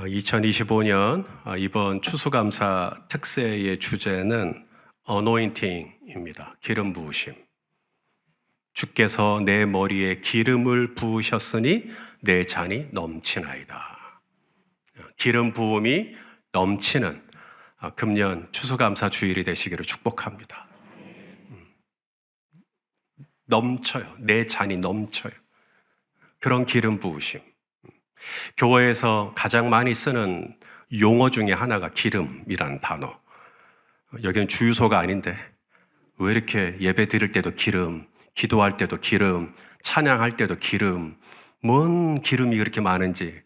2025년 이번 추수감사 특세의 주제는 어노인팅입니다. 기름 부으심. 주께서 내 머리에 기름을 부으셨으니 내 잔이 넘치나이다. 기름 부음이 넘치는 금년 추수감사 주일이 되시기를 축복합니다. 넘쳐요. 내 잔이 넘쳐요. 그런 기름 부으심. 교회에서 가장 많이 쓰는 용어 중에 하나가 기름이라는 단어. 여기는 주유소가 아닌데 왜 이렇게 예배 드릴 때도 기름, 기도할 때도 기름, 찬양할 때도 기름, 뭔 기름이 그렇게 많은지,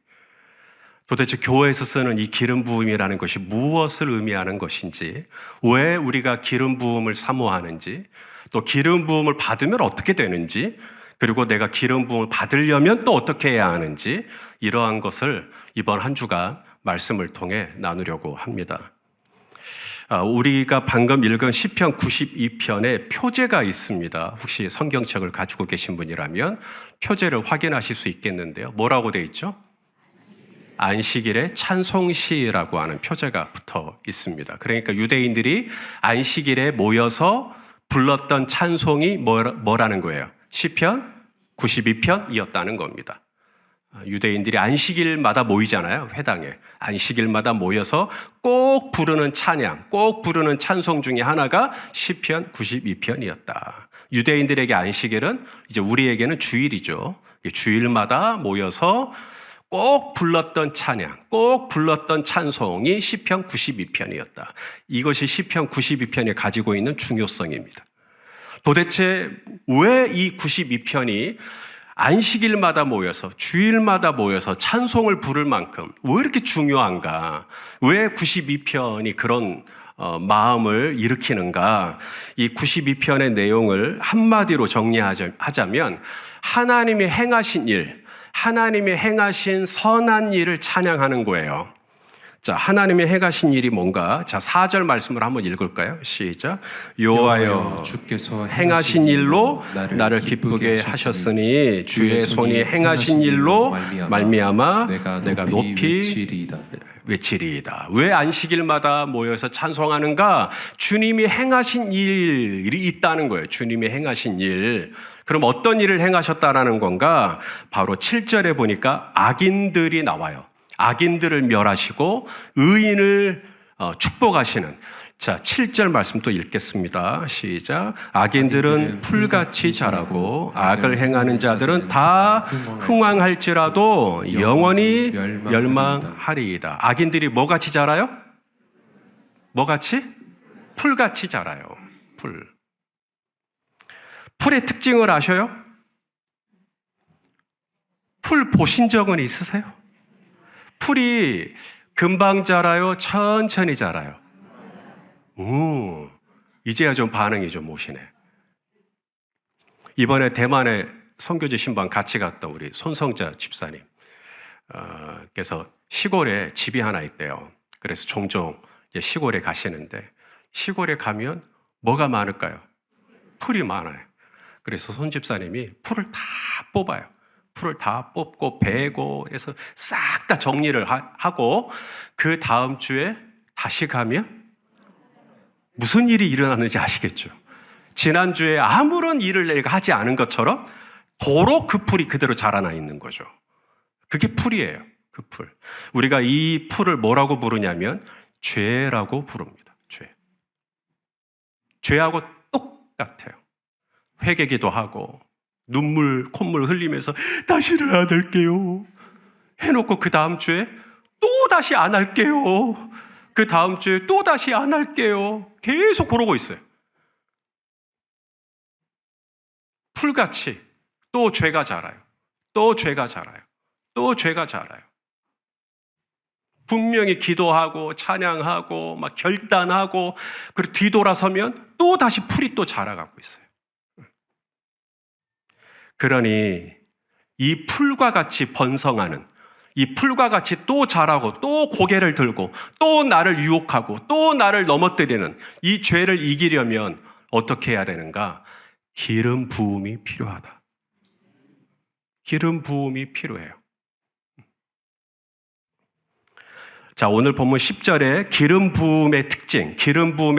도대체 교회에서 쓰는 이 기름 부음이라는 것이 무엇을 의미하는 것인지, 왜 우리가 기름 부음을 사모하는지, 또 기름 부음을 받으면 어떻게 되는지, 그리고 내가 기름 부음을 받으려면 또 어떻게 해야 하는지, 이러한 것을 이번 한 주간 말씀을 통해 나누려고 합니다. 우리가 방금 읽은 시편 92편에 표제가 있습니다. 혹시 성경책을 가지고 계신 분이라면 표제를 확인하실 수 있겠는데요. 뭐라고 되어 있죠? 안식일에 찬송시라고 하는 표제가 붙어 있습니다. 그러니까 유대인들이 안식일에 모여서 불렀던 찬송이 뭐라는 거예요? 시편 92편이었다는 겁니다. 유대인들이 안식일마다 모이잖아요. 회당에. 안식일마다 모여서 꼭 부르는 찬양, 꼭 부르는 찬송 중에 하나가 시편 92편이었다. 유대인들에게 안식일은 이제 우리에게는 주일이죠. 주일마다 모여서 꼭 불렀던 찬양, 꼭 불렀던 찬송이 시편 92편이었다. 이것이 시편 92편이 가지고 있는 중요성입니다. 도대체 왜 이 92편이 안식일마다 모여서, 주일마다 모여서 찬송을 부를 만큼 왜 이렇게 중요한가? 왜 92편이 그런 마음을 일으키는가? 이 92편의 내용을 한마디로 정리하자면 하나님이 행하신 일, 하나님이 행하신 선한 일을 찬양하는 거예요. 자, 하나님이 행하신 일이 뭔가? 자, 4절 말씀을 한번 읽을까요? 시작. 여호와여 주께서 행하신 일로 나를 기쁘게 하셨으니 주의 손이 행하신 일로 말미암아 내가 높이 외치리이다. 왜 안식일마다 모여서 찬송하는가? 주님이 행하신 일이 있다는 거예요. 주님이 행하신 일. 그럼 어떤 일을 행하셨다라는 건가? 바로 7절에 보니까 악인들이 나와요. 악인들을 멸하시고 의인을 축복하시는. 자, 7절 말씀 또 읽겠습니다. 시작. 악인들은 풀같이 자라고 악을 행하는 자들은 다 흥왕할지라도 영원히 멸망하리이다. 악인들이 뭐같이 자라요? 뭐같이? 풀같이 자라요. 풀. 풀의 특징을 아셔요? 풀 보신 적은 있으세요? 풀이 금방 자라요? 천천히 자라요? 이제야 좀 반응이 좀 오시네. 이번에 대만에 선교지 신방 같이 갔던 우리 손성자 집사님 께서 시골에 집이 하나 있대요. 그래서 종종 이제 시골에 가시는데 시골에 가면 뭐가 많을까요? 풀이 많아요. 그래서 손 집사님이 풀을 다 뽑아요. 풀을 다 뽑고 베고 해서 싹 다 정리를 하고 그 다음 주에 다시 가면 무슨 일이 일어났는지 아시겠죠? 지난주에 아무런 일을 내가 하지 않은 것처럼 도로 그 풀이 그대로 자라나 있는 거죠. 그게 풀이에요. 그 풀. 우리가 이 풀을 뭐라고 부르냐면 죄라고 부릅니다. 죄. 죄하고 똑같아요. 회개기도 하고 눈물, 콧물 흘리면서 다시는 안 할게요 해놓고 그 다음 주에 또 다시 안 할게요. 그 다음 주에 또 다시 안 할게요. 계속 그러고 있어요. 풀같이 또 죄가 자라요. 또 죄가 자라요. 또 죄가 자라요. 분명히 기도하고 찬양하고 막 결단하고 그리고 뒤돌아서면 또 다시 풀이 또 자라가고 있어요. 그러니 이 풀과 같이 번성하는, 이 풀과 같이 또 자라고 또 고개를 들고 또 나를 유혹하고 또 나를 넘어뜨리는 이 죄를 이기려면 어떻게 해야 되는가? 기름 부음이 필요하다. 기름 부음이 필요해요. 자, 오늘 본문 10절에 기름 부음의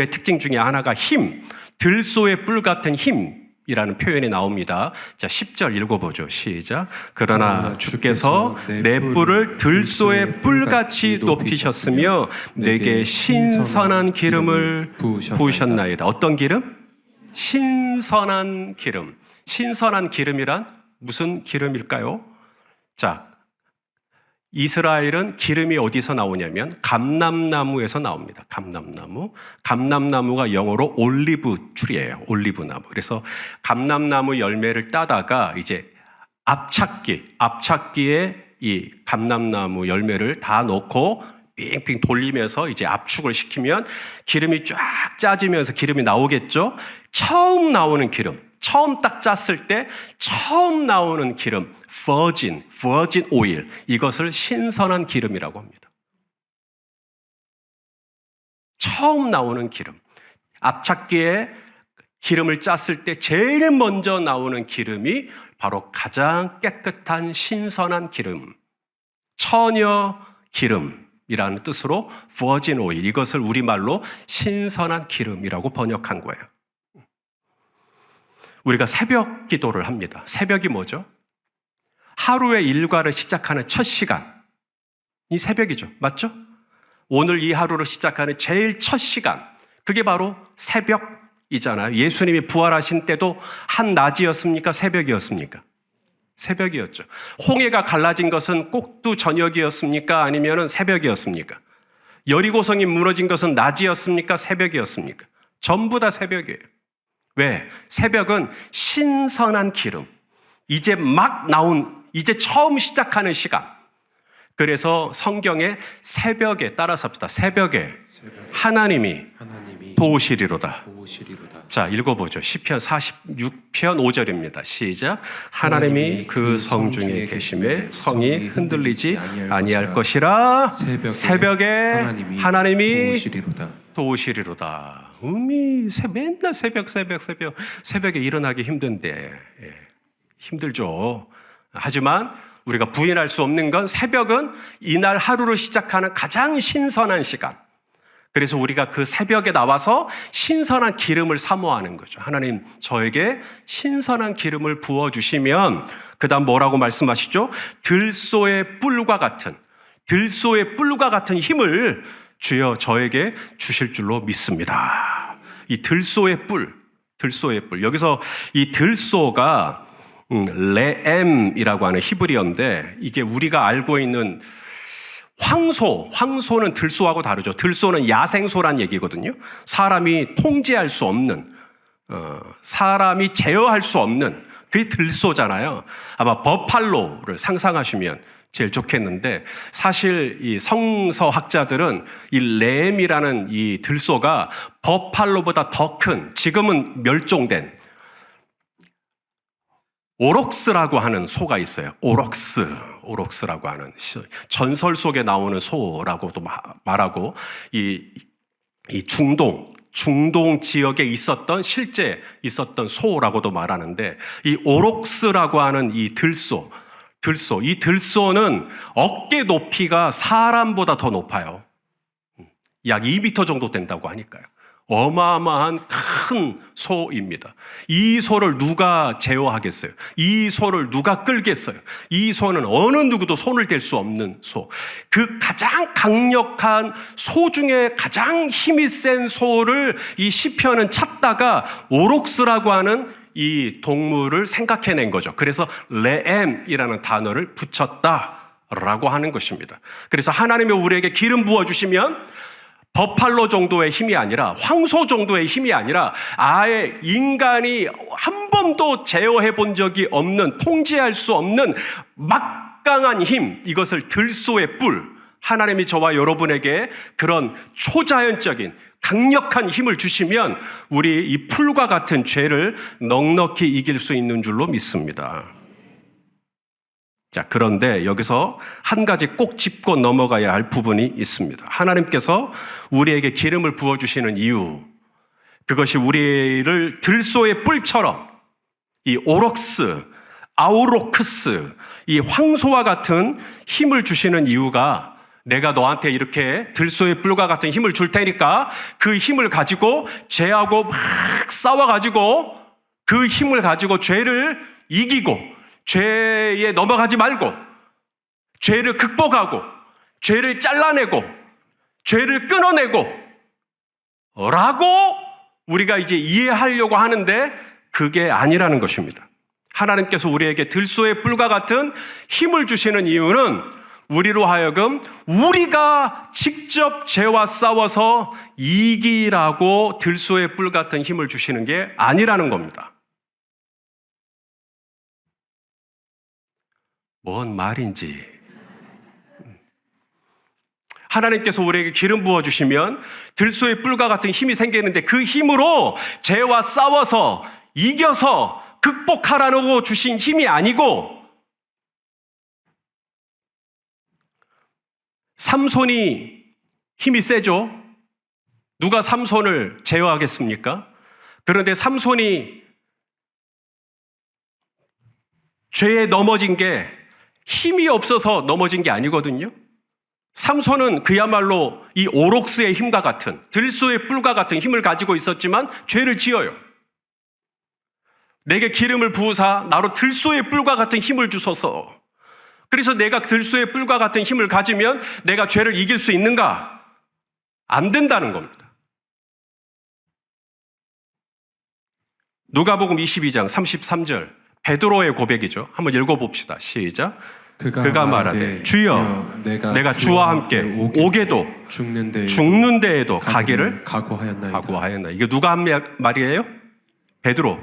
특징 중에 하나가 힘, 들소의 뿔 같은 힘이라는 표현이 나옵니다. 자, 10절 읽어보죠. 시작. 그러나 주께서 내 뿔을 들소의 뿔같이 높이셨으며 내게 신선한 기름을 부으셨나이다. 어떤 기름? 신선한 기름. 신선한 기름이란 무슨 기름일까요? 자, 이스라엘은 기름이 어디서 나오냐면 감람나무에서 나옵니다. 감람나무. 감람나무가 영어로 올리브 트리예요. 올리브나무. 그래서 감람나무 열매를 따다가 이제 압착기에 이 감람나무 열매를 다 넣고 빙빙 돌리면서 이제 압축을 시키면 기름이 쫙 짜지면서 기름이 나오겠죠. 처음 나오는 기름, 처음 딱 짰을 때 처음 나오는 기름, 버진 오일, 이것을 신선한 기름이라고 합니다. 처음 나오는 기름, 압착기에 기름을 짰을 때 제일 먼저 나오는 기름이 바로 가장 깨끗한 신선한 기름, 처녀 기름이라는 뜻으로 버진 오일, 이것을 우리말로 신선한 기름이라고 번역한 거예요. 우리가 새벽 기도를 합니다. 새벽이 뭐죠? 하루의 일과를 시작하는 첫 시간. 이 새벽이죠. 맞죠? 오늘 이 하루를 시작하는 제일 첫 시간. 그게 바로 새벽이잖아요. 예수님이 부활하신 때도 한낮이었습니까? 새벽이었습니까? 새벽이었죠. 홍해가 갈라진 것은 꼭두 저녁이었습니까? 아니면 새벽이었습니까? 여리고성이 무너진 것은 낮이었습니까? 새벽이었습니까? 전부 다 새벽이에요. 왜? 새벽은 신선한 기름. 이제 막 나온, 이제 처음 시작하는 시간. 그래서 성경에 새벽에 따라서 합시다. 새벽에 하나님이 도우시리로다. 자, 읽어보죠. 시편 46편 5절입니다. 시작. 하나님이 그 성 중에 계심에 성이 흔들리지 아니할 것이라. 새벽에 하나님이 도우시리로다. 맨날 새벽에 일어나기 힘든데, 힘들죠. 하지만 우리가 부인할 수 없는 건 새벽은 이날 하루를 시작하는 가장 신선한 시간. 그래서 우리가 그 새벽에 나와서 신선한 기름을 사모하는 거죠. 하나님, 저에게 신선한 기름을 부어주시면, 그 다음 뭐라고 말씀하시죠? 들소의 뿔과 같은 힘을 주여 저에게 주실 줄로 믿습니다. 이 들소의 뿔. 여기서 이 들소가 레엠이라고 하는 히브리어인데, 이게 우리가 알고 있는 황소는 들소하고 다르죠. 들소는 야생소란 얘기거든요. 사람이 통제할 수 없는, 사람이 제어할 수 없는, 그게 들소잖아요. 아마 버팔로를 상상하시면 제일 좋겠는데, 사실 이 성서학자들은 이 램이라는 이 들소가 버팔로보다 더 큰, 지금은 멸종된 오록스라고 하는 소가 있어요. 오록스라고 하는 전설 속에 나오는 소라고도 말하고, 이 중동 지역에 실제 있었던 소라고도 말하는데, 이 오록스라고 하는 이 들소, 이 들소는 어깨 높이가 사람보다 더 높아요. 약 2m 정도 된다고 하니까요. 어마어마한 큰 소입니다. 이 소를 누가 제어하겠어요? 이 소를 누가 끌겠어요? 이 소는 어느 누구도 손을 댈 수 없는 소. 그 가장 강력한 소 중에 가장 힘이 센 소를 이 시편은 찾다가 오록스라고 하는 이 동물을 생각해낸 거죠. 그래서 레엠이라는 단어를 붙였다라고 하는 것입니다. 그래서 하나님이 우리에게 기름 부어주시면 버팔로 정도의 힘이 아니라, 황소 정도의 힘이 아니라, 아예 인간이 한 번도 제어해 본 적이 없는, 통제할 수 없는 막강한 힘, 이것을 들소의 뿔, 하나님이 저와 여러분에게 그런 초자연적인 강력한 힘을 주시면 우리 이 풀과 같은 죄를 넉넉히 이길 수 있는 줄로 믿습니다. 자, 그런데 여기서 한 가지 꼭 짚고 넘어가야 할 부분이 있습니다. 하나님께서 우리에게 기름을 부어주시는 이유, 그것이 우리를 들소의 뿔처럼 이 오록스, 아우로크스, 이 황소와 같은 힘을 주시는 이유가 내가 너한테 이렇게 들소의 뿔과 같은 힘을 줄 테니까 그 힘을 가지고 죄하고 막 싸워가지고 그 힘을 가지고 죄를 이기고 죄에 넘어가지 말고 죄를 극복하고 죄를 잘라내고 죄를 끊어내고 라고 우리가 이제 이해하려고 하는데 그게 아니라는 것입니다. 하나님께서 우리에게 들소의 뿔과 같은 힘을 주시는 이유는 우리로 하여금 우리가 직접 죄와 싸워서 이기라고 들소의 뿔 같은 힘을 주시는 게 아니라는 겁니다. 뭔 말인지. 하나님께서 우리에게 기름 부어주시면 들소의 뿔과 같은 힘이 생기는데 그 힘으로 죄와 싸워서 이겨서 극복하라고 주신 힘이 아니고 삼손이 힘이 세죠. 누가 삼손을 제어하겠습니까? 그런데 삼손이 죄에 넘어진 게 힘이 없어서 넘어진 게 아니거든요. 삼손은 그야말로 이 오록스의 힘과 같은 들소의 뿔과 같은 힘을 가지고 있었지만 죄를 지어요. 내게 기름을 부으사 나로 들소의 뿔과 같은 힘을 주소서. 그래서 내가 들소의 뿔과 같은 힘을 가지면 내가 죄를 이길 수 있는가? 안 된다는 겁니다. 누가복음 22장 33절 베드로의 고백이죠. 한번 읽어봅시다. 시작. 그가 말하되 주여 내가 주와 함께 오게도 죽는 데에도 가기를 각오하였나이다. 이게 누가 한 말이에요? 베드로.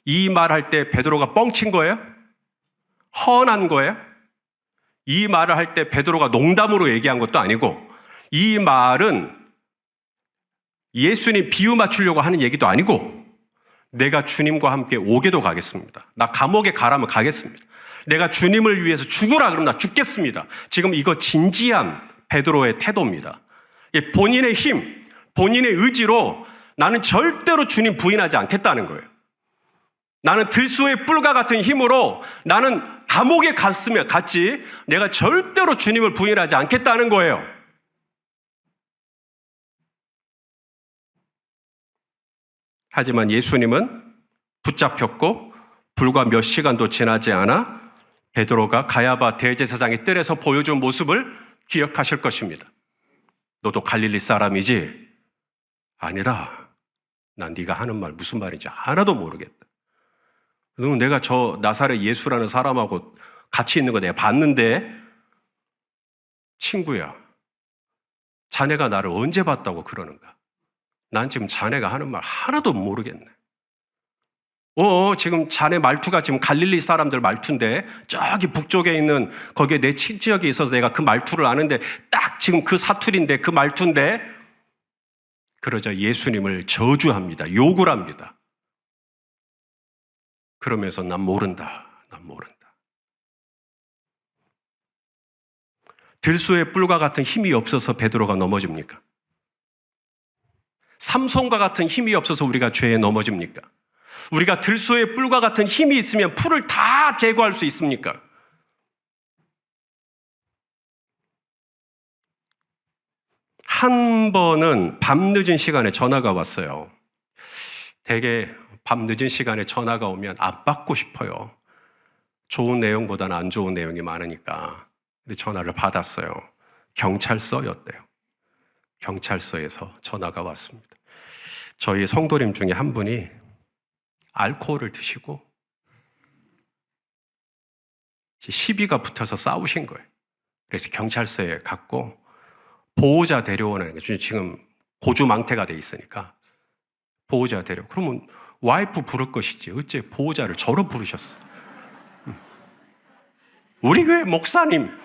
이 말할 때 베드로가 뻥친 거예요? 허언한 거예요? 이 말을 할 때 베드로가 농담으로 얘기한 것도 아니고 이 말은 예수님 비유 맞추려고 하는 얘기도 아니고 내가 주님과 함께 오게도 가겠습니다. 나 감옥에 가라면 가겠습니다. 내가 주님을 위해서 죽으라 그러면 나 죽겠습니다. 지금 이거 진지한 베드로의 태도입니다. 본인의 힘, 본인의 의지로 나는 절대로 주님 부인하지 않겠다는 거예요. 나는 들소의 뿔과 같은 힘으로 나는 감옥에 갔으면 갔지 내가 절대로 주님을 부인하지 않겠다는 거예요. 하지만 예수님은 붙잡혔고 불과 몇 시간도 지나지 않아 베드로가 가야바 대제사장의 뜰에서 보여준 모습을 기억하실 것입니다. 너도 갈릴리 사람이지? 아니라 난 네가 하는 말 무슨 말인지 하나도 모르겠다. 그러면 내가 저 나사렛 예수라는 사람하고 같이 있는 거 내가 봤는데 친구야 자네가 나를 언제 봤다고 그러는가? 난 지금 자네가 하는 말 하나도 모르겠네. 지금 자네 말투가 지금 갈릴리 사람들 말투인데 저기 북쪽에 있는 거기에 내 친지역이 있어서 내가 그 말투를 아는데 딱 지금 그 사투리인데 그 말투인데 그러자 예수님을 저주합니다. 욕을 합니다. 그러면서 난 모른다. 들소의 뿔과 같은 힘이 없어서 베드로가 넘어집니까? 삼손과 같은 힘이 없어서 우리가 죄에 넘어집니까? 우리가 들소의 뿔과 같은 힘이 있으면 풀을 다 제거할 수 있습니까? 한 번은 밤늦은 시간에 전화가 왔어요. 되게 밤늦은 시간에 전화가 오면 안 받고 싶어요. 좋은 내용보다는 안 좋은 내용이 많으니까. 근데 전화를 받았어요. 경찰서였대요. 경찰서에서 전화가 왔습니다. 저희 성도님 중에 한 분이 알코올을 드시고 시비가 붙어서 싸우신 거예요. 그래서 경찰서에 갔고 보호자 데려오는 거예요. 지금 고주망태가 돼 있으니까 보호자 데려. 그러면 와이프 부를 것이지 어째 보호자를 저로 부르셨어? 우리 교회 목사님.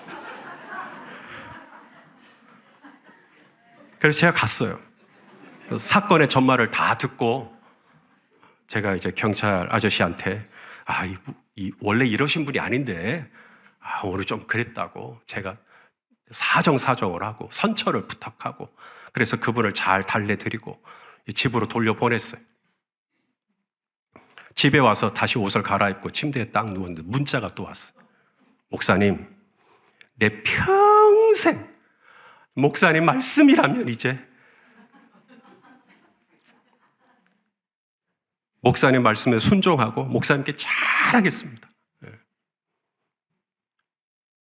그래서 제가 갔어요. 사건의 전말을 다 듣고 제가 이제 경찰 아저씨한테 원래 이러신 분이 아닌데 오늘 좀 그랬다고 제가 사정을 하고 선처를 부탁하고 그래서 그분을 잘 달래드리고 집으로 돌려보냈어요. 집에 와서 다시 옷을 갈아입고 침대에 딱 누웠는데 문자가 또 왔어요. 목사님, 내 평생 목사님 말씀이라면 이제 목사님 말씀에 순종하고 목사님께 잘하겠습니다.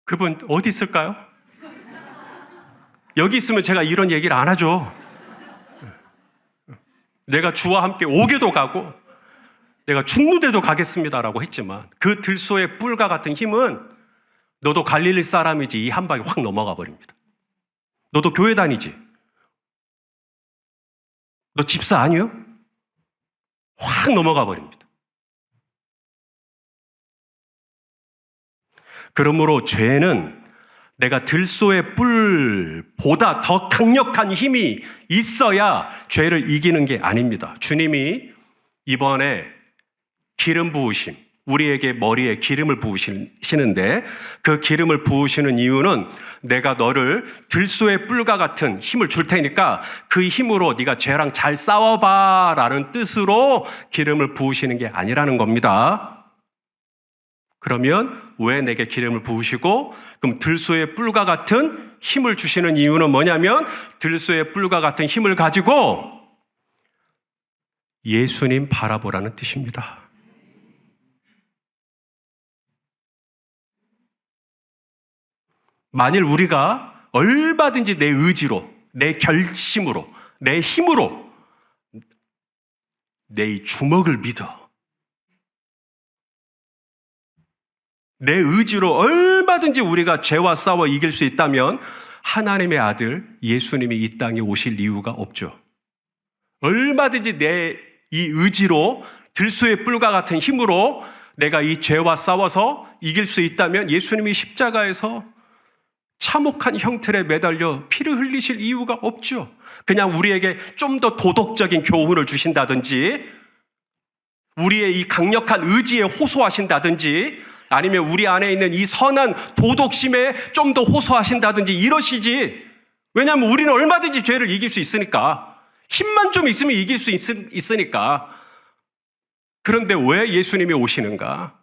그분 어디 있을까요? 여기 있으면 제가 이런 얘기를 안 하죠. 내가 주와 함께 오게도 가고 내가 죽는데도 가겠습니다라고 했지만 그 들소의 뿔과 같은 힘은 너도 갈릴리 사람이지 이 한 방에 확 넘어가 버립니다. 너도 교회 다니지? 너 집사 아니요? 확 넘어가 버립니다. 그러므로 죄는 내가 들소의 뿔보다 더 강력한 힘이 있어야 죄를 이기는 게 아닙니다. 주님이 이번에 기름 부으심, 우리에게 머리에 기름을 부으시는데 그 기름을 부으시는 이유는 내가 너를 들소의 뿔과 같은 힘을 줄 테니까 그 힘으로 네가 죄랑 잘 싸워봐 라는 뜻으로 기름을 부으시는 게 아니라는 겁니다. 그러면 왜 내게 기름을 부으시고 그럼 들소의 뿔과 같은 힘을 주시는 이유는 뭐냐면 들소의 뿔과 같은 힘을 가지고 예수님 바라보라는 뜻입니다. 만일 우리가 얼마든지 내 의지로, 내 결심으로, 내 힘으로 내 이 주먹을 믿어 내 의지로 얼마든지 우리가 죄와 싸워 이길 수 있다면 하나님의 아들 예수님이 이 땅에 오실 이유가 없죠. 얼마든지 내 이 의지로 들소의 뿔과 같은 힘으로 내가 이 죄와 싸워서 이길 수 있다면 예수님이 십자가에서 참혹한 형틀에 매달려 피를 흘리실 이유가 없죠. 그냥 우리에게 좀 더 도덕적인 교훈을 주신다든지 우리의 이 강력한 의지에 호소하신다든지 아니면 우리 안에 있는 이 선한 도덕심에 좀 더 호소하신다든지 이러시지. 왜냐하면 우리는 얼마든지 죄를 이길 수 있으니까. 힘만 좀 있으면 이길 수 있으니까. 그런데 왜 예수님이 오시는가?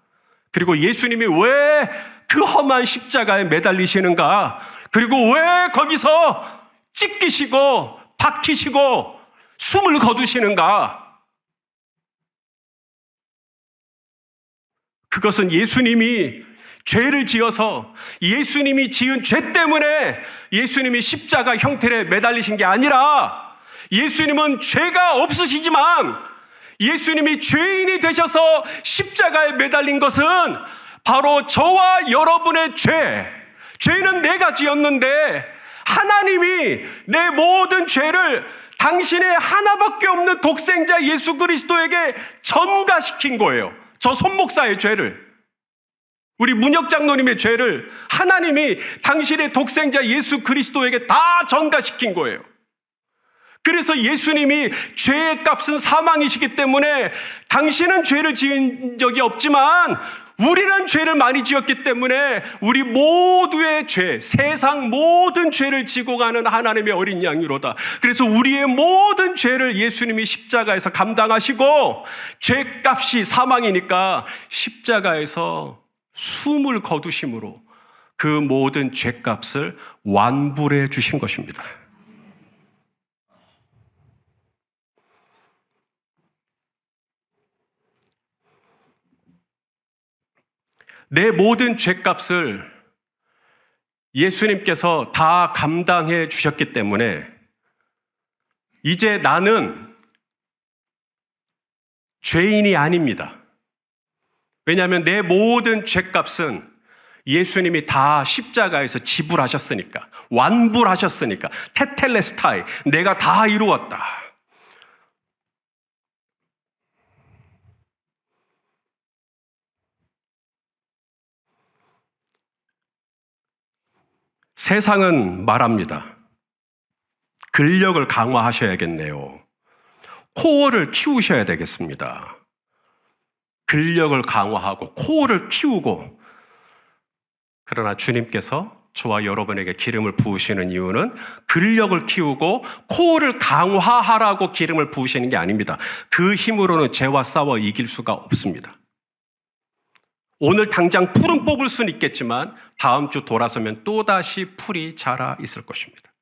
그리고 예수님이 왜 그 험한 십자가에 매달리시는가? 그리고 왜 거기서 찢기시고 박히시고 숨을 거두시는가? 그것은 예수님이 죄를 지어서 예수님이 지은 죄 때문에 예수님이 십자가 형틀에 매달리신 게 아니라 예수님은 죄가 없으시지만 예수님이 죄인이 되셔서 십자가에 매달린 것은 바로 저와 여러분의 죄는 내가 지었는데 하나님이 내 모든 죄를 당신의 하나밖에 없는 독생자 예수 그리스도에게 전가시킨 거예요. 저 손목사의 죄를, 우리 문혁 장로님의 죄를 하나님이 당신의 독생자 예수 그리스도에게 다 전가시킨 거예요. 그래서 예수님이 죄의 값은 사망이시기 때문에 당신은 죄를 지은 적이 없지만 우리는 죄를 많이 지었기 때문에 우리 모두의 죄, 세상 모든 죄를 지고 가는 하나님의 어린 양이로다. 그래서 우리의 모든 죄를 예수님이 십자가에서 감당하시고 죄값이 사망이니까 십자가에서 숨을 거두심으로 그 모든 죄값을 완불해 주신 것입니다. 내 모든 죄값을 예수님께서 다 감당해 주셨기 때문에 이제 나는 죄인이 아닙니다. 왜냐하면 내 모든 죄값은 예수님이 다 십자가에서 지불하셨으니까, 완불하셨으니까, 테텔레스타이, 내가 다 이루었다. 세상은 말합니다. 근력을 강화하셔야겠네요. 코어를 키우셔야 되겠습니다. 근력을 강화하고 코어를 키우고, 그러나 주님께서 저와 여러분에게 기름을 부으시는 이유는 근력을 키우고 코어를 강화하라고 기름을 부으시는 게 아닙니다. 그 힘으로는 죄와 싸워 이길 수가 없습니다. 오늘 당장 풀은 뽑을 수는 있겠지만 다음 주 돌아서면 또다시 풀이 자라 있을 것입니다.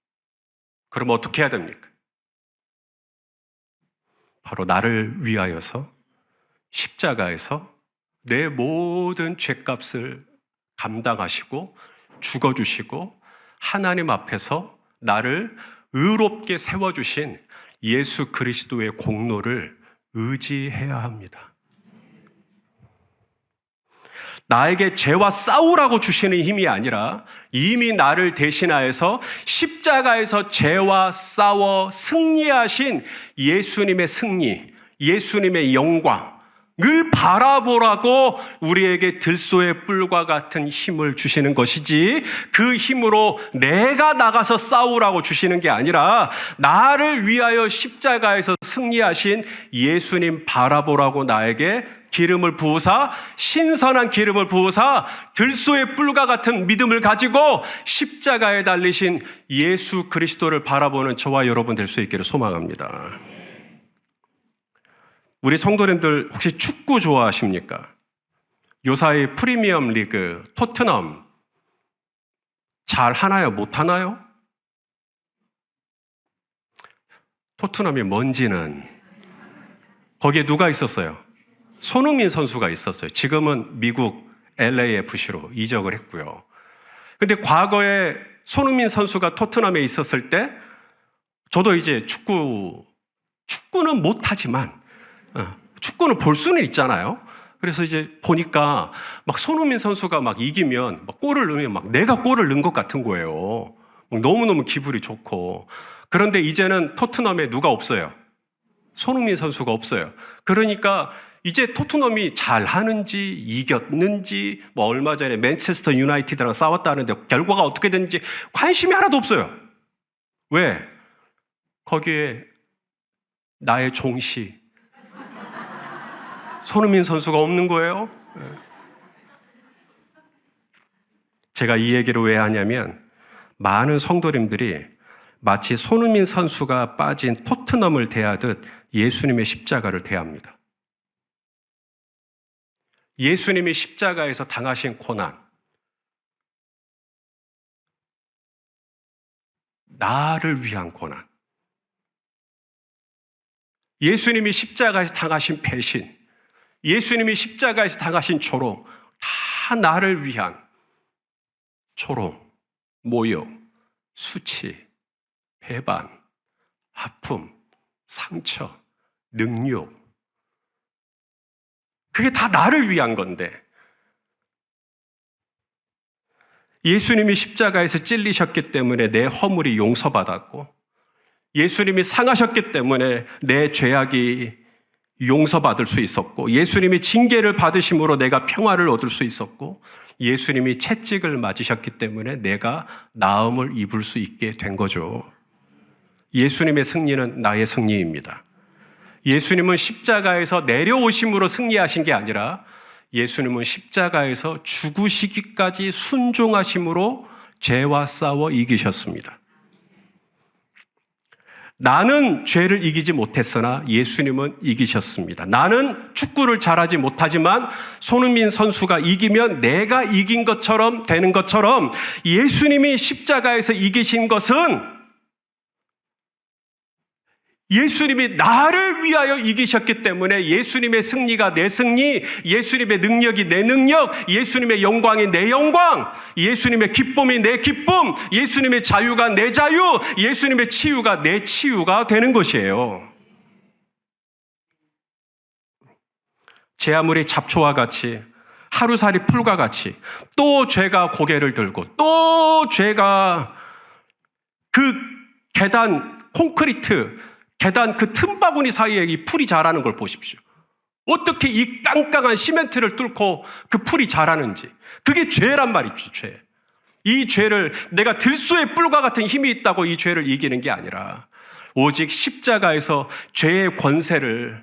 그럼 어떻게 해야 됩니까? 바로 나를 위하여서 십자가에서 내 모든 죄값을 감당하시고 죽어주시고 하나님 앞에서 나를 의롭게 세워주신 예수 그리스도의 공로를 의지해야 합니다. 나에게 죄와 싸우라고 주시는 힘이 아니라 이미 나를 대신하여서 십자가에서 죄와 싸워 승리하신 예수님의 승리, 예수님의 영광을 바라보라고 우리에게 들소의 뿔과 같은 힘을 주시는 것이지, 그 힘으로 내가 나가서 싸우라고 주시는 게 아니라 나를 위하여 십자가에서 승리하신 예수님 바라보라고 나에게 기름을 부으사, 신선한 기름을 부으사 들소의 뿔과 같은 믿음을 가지고 십자가에 달리신 예수 그리스도를 바라보는 저와 여러분 될 수 있기를 소망합니다. 우리 성도님들 혹시 축구 좋아하십니까? 요사이 프리미엄 리그 토트넘 잘 하나요? 못 하나요? 토트넘이 뭔지는, 거기에 누가 있었어요? 손흥민 선수가 있었어요. 지금은 미국 LAFC로 이적을 했고요. 근데 과거에 손흥민 선수가 토트넘에 있었을 때 저도 이제 축구는 못하지만 축구는 볼 수는 있잖아요. 그래서 이제 보니까 막 손흥민 선수가 막 이기면 막 골을 넣으면 막 내가 골을 넣은 것 같은 거예요. 너무너무 기분이 좋고. 그런데 이제는 토트넘에 누가 없어요? 손흥민 선수가 없어요. 그러니까 이제 토트넘이 잘하는지 이겼는지, 뭐 얼마 전에 맨체스터 유나이티드랑 싸웠다는데 결과가 어떻게 됐는지 관심이 하나도 없어요. 왜? 거기에 나의 종시 손흥민 선수가 없는 거예요. 제가 이 얘기를 왜 하냐면, 많은 성도님들이 마치 손흥민 선수가 빠진 토트넘을 대하듯 예수님의 십자가를 대합니다. 예수님이 십자가에서 당하신 고난, 나를 위한 고난, 예수님이 십자가에서 당하신 배신, 예수님이 십자가에서 당하신 조롱, 다 나를 위한 조롱, 모욕, 수치, 배반, 아픔, 상처, 능욕, 그게 다 나를 위한 건데, 예수님이 십자가에서 찔리셨기 때문에 내 허물이 용서받았고, 예수님이 상하셨기 때문에 내 죄악이 용서받을 수 있었고, 예수님이 징계를 받으심으로 내가 평화를 얻을 수 있었고, 예수님이 채찍을 맞으셨기 때문에 내가 나음을 입을 수 있게 된 거죠. 예수님의 승리는 나의 승리입니다. 예수님은 십자가에서 내려오심으로 승리하신 게 아니라 예수님은 십자가에서 죽으시기까지 순종하심으로 죄와 싸워 이기셨습니다. 나는 죄를 이기지 못했으나 예수님은 이기셨습니다. 나는 축구를 잘하지 못하지만 손흥민 선수가 이기면 내가 이긴 것처럼 되는 것처럼, 예수님이 십자가에서 이기신 것은 예수님이 나를 위하여 이기셨기 때문에 예수님의 승리가 내 승리, 예수님의 능력이 내 능력, 예수님의 영광이 내 영광, 예수님의 기쁨이 내 기쁨, 예수님의 자유가 내 자유, 예수님의 치유가 내 치유가 되는 것이에요. 제 아무리 잡초와 같이, 하루살이 풀과 같이 또 죄가 고개를 들고, 또 죄가 그 계단 콘크리트 계단 그 틈바구니 사이에 이 풀이 자라는 걸 보십시오. 어떻게 이 깡깡한 시멘트를 뚫고 그 풀이 자라는지. 그게 죄란 말이죠, 죄. 이 죄를 내가 들소의 뿔과 같은 힘이 있다고 이 죄를 이기는 게 아니라, 오직 십자가에서 죄의 권세를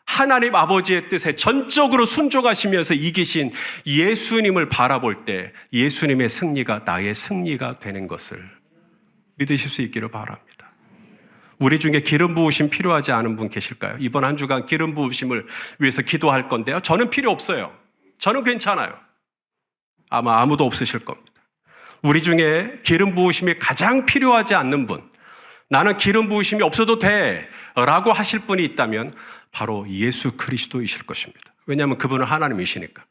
하나님 아버지의 뜻에 전적으로 순종하시면서 이기신 예수님을 바라볼 때 예수님의 승리가 나의 승리가 되는 것을 믿으실 수 있기를 바랍니다. 우리 중에 기름 부으심 필요하지 않은 분 계실까요? 이번 한 주간 기름 부으심을 위해서 기도할 건데요. 저는 필요 없어요. 저는 괜찮아요. 아마 아무도 없으실 겁니다. 우리 중에 기름 부으심이 가장 필요하지 않는 분, 나는 기름 부으심이 없어도 돼 라고 하실 분이 있다면 바로 예수 그리스도이실 것입니다. 왜냐하면 그분은 하나님이시니까.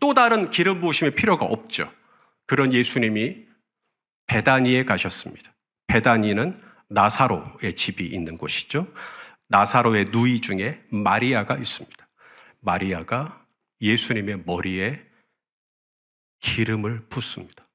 또 다른 기름 부으심의 필요가 없죠. 그런 예수님이 베다니에 가셨습니다. 베다니는 나사로의 집이 있는 곳이죠. 나사로의 누이 중에 마리아가 있습니다. 마리아가 예수님의 머리에 기름을 붓습니다.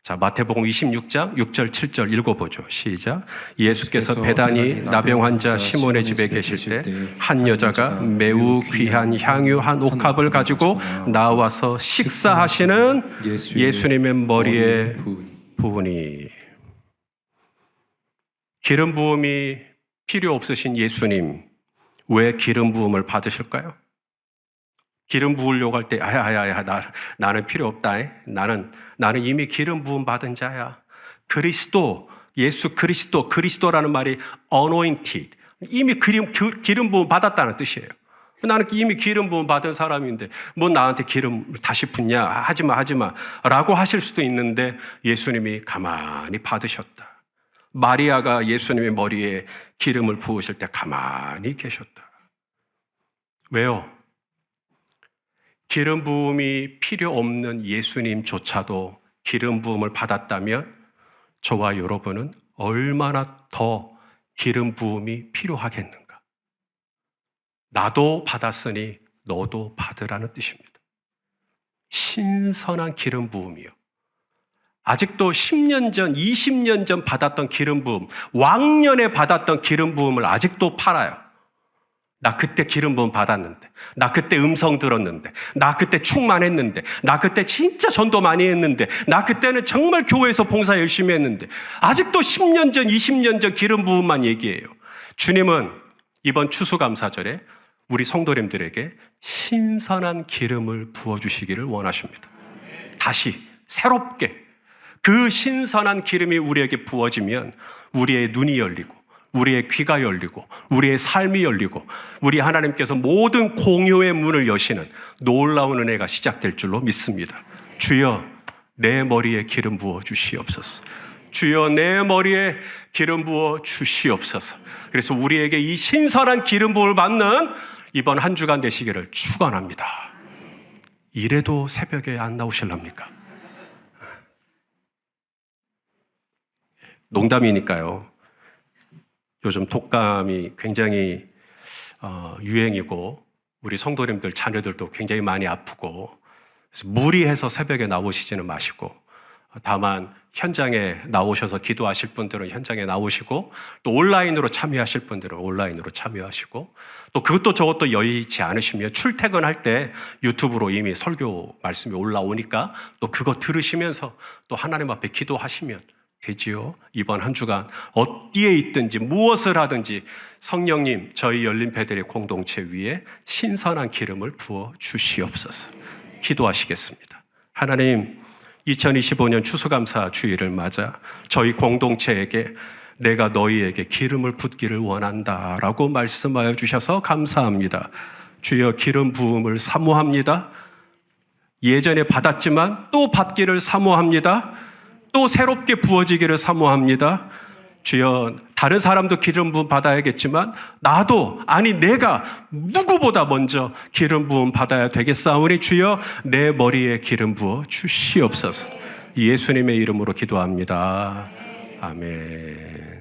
자, 마태복음 26장 6절 7절 읽어보죠. 시작. 예수께서 베다니 나병 환자 시몬의 집에 계실 때 한 여자가 매우 귀한 향유 한 옥합을 가지고 나와서 식사하시는 예수님의 머리에 부으니. 기름 부음이 필요 없으신 예수님, 왜 기름 부음을 받으실까요? 기름 부으려고 할 때, 나는 필요 없다. 나는 이미 기름 부음 받은 자야. 그리스도, 예수 그리스도, 그리스도라는 말이 anointed, 이미 기름 부음 받았다는 뜻이에요. 나는 이미 기름 부음 받은 사람인데 뭐 나한테 기름 다시 붓냐? 하지마 라고 하실 수도 있는데 예수님이 가만히 받으셨다. 마리아가 예수님의 머리에 기름을 부으실 때 가만히 계셨다. 왜요? 기름 부음이 필요 없는 예수님조차도 기름 부음을 받았다면 저와 여러분은 얼마나 더 기름 부음이 필요하겠는가? 나도 받았으니 너도 받으라는 뜻입니다. 신선한 기름 부음이요. 아직도 10년 전, 20년 전 받았던 기름 부음, 왕년에 받았던 기름 부음을 아직도 팔아요. 나 그때 기름 부음 받았는데, 나 그때 음성 들었는데, 나 그때 충만했는데, 나 그때 진짜 전도 많이 했는데, 나 그때는 정말 교회에서 봉사 열심히 했는데, 아직도 10년 전, 20년 전 기름 부음만 얘기해요. 주님은 이번 추수감사절에 우리 성도님들에게 신선한 기름을 부어주시기를 원하십니다. 다시 새롭게 그 신선한 기름이 우리에게 부어지면 우리의 눈이 열리고 우리의 귀가 열리고 우리의 삶이 열리고 우리 하나님께서 모든 공효의 문을 여시는 놀라운 은혜가 시작될 줄로 믿습니다. 주여 내 머리에 기름 부어 주시옵소서. 주여 내 머리에 기름 부어 주시옵소서. 그래서 우리에게 이 신선한 기름 부음을 받는 이번 한 주간 되시기를 축원합니다. 이래도 새벽에 안 나오실랍니까? 농담이니까요. 요즘 독감이 굉장히 유행이고 우리 성도님들 자녀들도 굉장히 많이 아프고 그래서 무리해서 새벽에 나오시지는 마시고 다만 현장에 나오셔서 기도하실 분들은 현장에 나오시고 또 온라인으로 참여하실 분들은 온라인으로 참여하시고 또 그것도 저것도 여의치 않으시면 출퇴근할 때 유튜브로 이미 설교 말씀이 올라오니까 또 그거 들으시면서 또 하나님 앞에 기도하시면 되지요. 이번 한 주간 어디에 있든지 무엇을 하든지 성령님 저희 열린 배들의 공동체 위에 신선한 기름을 부어 주시옵소서. 기도하시겠습니다. 하나님 2025년 추수감사 주일을 맞아 저희 공동체에게 내가 너희에게 기름을 붓기를 원한다라고 말씀하여 주셔서 감사합니다. 주여 기름 부음을 사모합니다. 예전에 받았지만 또 받기를 사모합니다. 또 새롭게 부어지기를 사모합니다. 주여 다른 사람도 기름 부음 받아야겠지만 나도 아니 내가 누구보다 먼저 기름 부음 받아야 되겠사오니 주여 내 머리에 기름 부어 주시옵소서. 예수님의 이름으로 기도합니다. 아멘.